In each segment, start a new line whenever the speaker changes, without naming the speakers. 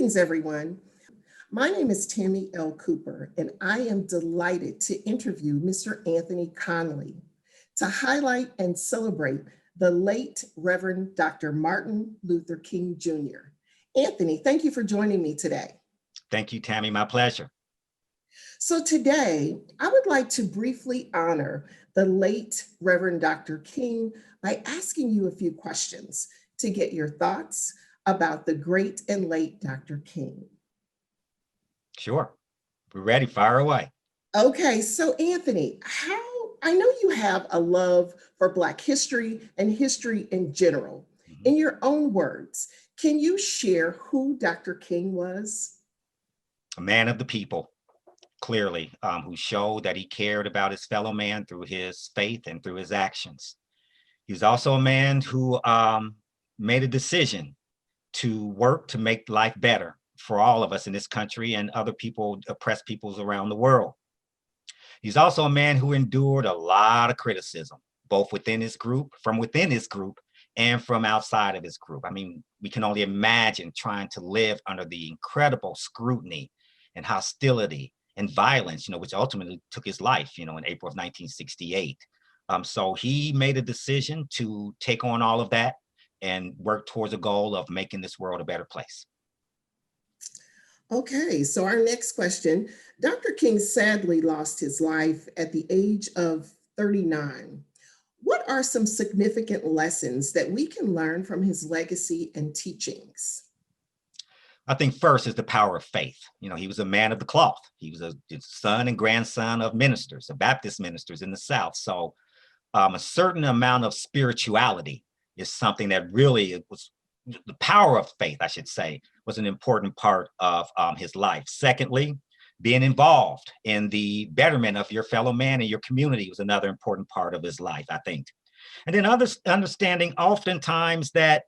Greetings, everyone. My name is Tammy L. Cooper, and I am delighted to interview Mr. Anthony Conley to highlight and celebrate the late Reverend Dr. Martin Luther King Jr. Anthony, thank you for joining me today.
Thank you, Tammy. My pleasure.
So today, I would like to briefly honor the late Reverend Dr. King by asking you a few questions to get your thoughts about the great and late Dr. King.
Sure. We're ready. Fire away.
Okay, so Anthony, I know you have a love for Black history and history in general. In your own words, can you share who Dr. King was?
A man of the people, clearly, who showed that he cared about his fellow man through his faith and through his actions. He was also a man who made a decision to work to make life better for all of us in this country and other people, oppressed peoples around the world. He's also a man who endured a lot of criticism, both within his group, and from outside of his group. I mean, we can only imagine trying to live under the incredible scrutiny and hostility and violence, which ultimately took his life, in April of 1968. So he made a decision to take on all of that and work towards a goal of making this world a better place.
Okay, so our next question, Dr. King sadly lost his life at the age of 39. What are some significant lessons that we can learn from his legacy and teachings?
I think first is the power of faith. He was a man of the cloth. He was a son and grandson of ministers, of Baptist ministers in the South. So a certain amount of spirituality is something that really was the power of faith, I should say, was an important part of his life. Secondly, being involved in the betterment of your fellow man and your community was another important part of his life, I think. And then understanding oftentimes that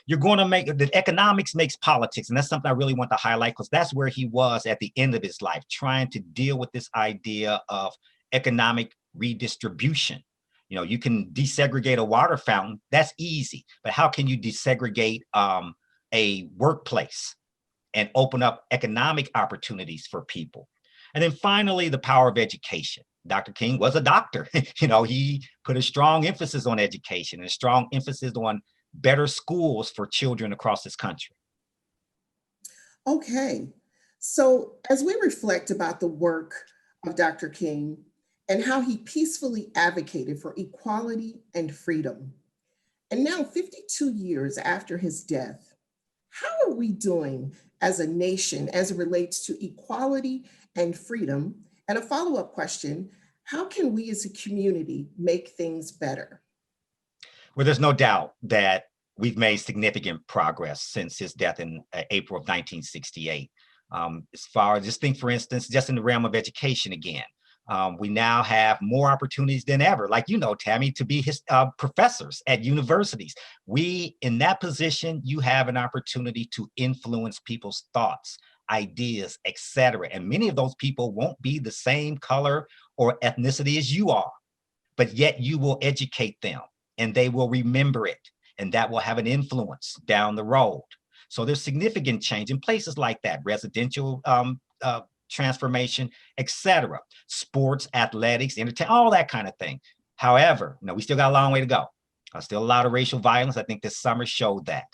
you're going to make, that economics makes politics. And that's something I really want to highlight because that's where he was at the end of his life, trying to deal with this idea of economic redistribution. You can desegregate a water fountain, that's easy, but how can you desegregate a workplace and open up economic opportunities for people? And then finally, the power of education. Dr. King was a doctor. He put a strong emphasis on education and a strong emphasis on better schools for children across this country.
Okay, so as we reflect about the work of Dr. King and how he peacefully advocated for equality and freedom, and now 52 years after his death, how are we doing as a nation as it relates to equality and freedom? And a follow-up question, how can we as a community make things better?
Well, there's no doubt that we've made significant progress since his death in April of 1968. As far as just think, for instance, just in the realm of education again, we now have more opportunities than ever, like Tammy, to be professors at universities. In that position, you have an opportunity to influence people's thoughts, ideas, etc. And many of those people won't be the same color or ethnicity as you are, but yet you will educate them and they will remember it, and that will have an influence down the road. So there's significant change in places like that, residential transformation, etc. Sports, athletics, entertainment, all that kind of thing. However, we still got a long way to go. Still a lot of racial violence. I think this summer showed that.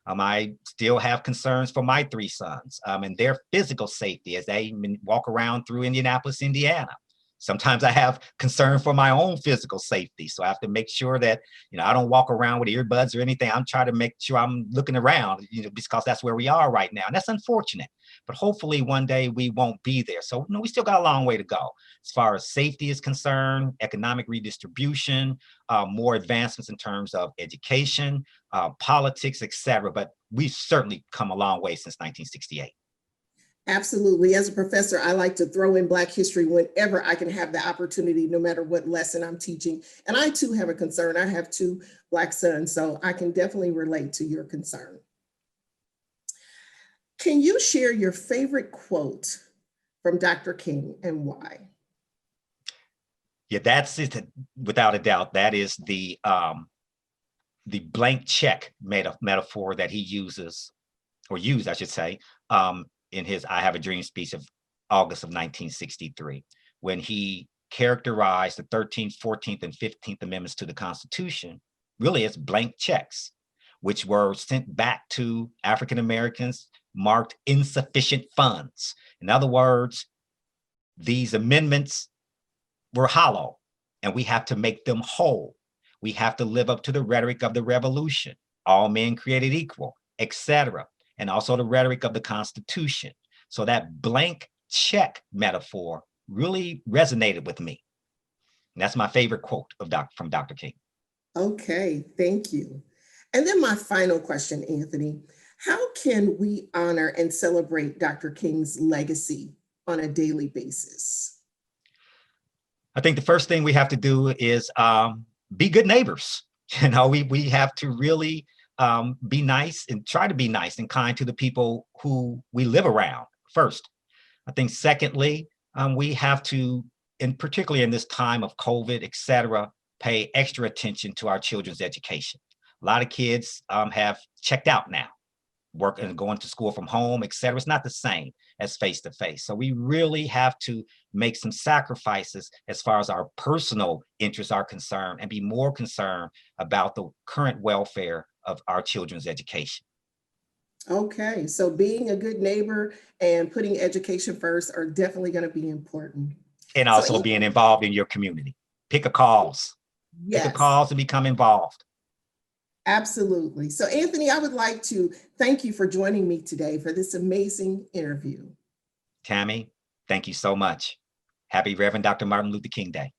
I still have concerns for my three sons and their physical safety as they walk around through Indianapolis, Indiana. Sometimes I have concern for my own physical safety. So I have to make sure that, I don't walk around with earbuds or anything. I'm trying to make sure I'm looking around, because that's where we are right now. And that's unfortunate, but hopefully one day we won't be there. So, we still got a long way to go as far as safety is concerned, economic redistribution, more advancements in terms of education, politics, etc. But we've certainly come a long way since 1968.
Absolutely. As a professor, I like to throw in Black history whenever I can have the opportunity, no matter what lesson I'm teaching. And I too have a concern. I have two Black sons, so I can definitely relate to your concern. Can you share your favorite quote from Dr. King and why?
Yeah, that's it. Without a doubt, that is the blank check metaphor that he uses or used, I should say, in his I Have a Dream speech of August of 1963, when he characterized the 13th, 14th, and 15th Amendments to the Constitution really as blank checks, which were sent back to African Americans marked insufficient funds. In other words, these amendments were hollow, and we have to make them whole. We have to live up to the rhetoric of the revolution, all men created equal, etc., and also the rhetoric of the Constitution. So that blank check metaphor really resonated with me. And that's my favorite quote from Dr. King.
Okay, thank you. And then my final question, Anthony, how can we honor and celebrate Dr. King's legacy on a daily basis?
I think the first thing we have to do is be good neighbors. You know, we have to really be nice and try to be nice and kind to the people who we live around first. I think secondly, we have to, and particularly in this time of COVID, et cetera, pay extra attention to our children's education. A lot of kids have checked out now, working and going to school from home, et cetera. It's not the same as face-to-face. So we really have to make some sacrifices as far as our personal interests are concerned and be more concerned about the current welfare of our children's education.
Okay, so being a good neighbor and putting education first are definitely going to be important.
And
So,
also being involved in your community. Pick a cause. Pick a
yes,
cause and become involved.
absolutely. So, Anthony, I would like to thank you for joining me today for this amazing interview.
Tammy, thank you so much. Happy Reverend Dr. Martin Luther King Day.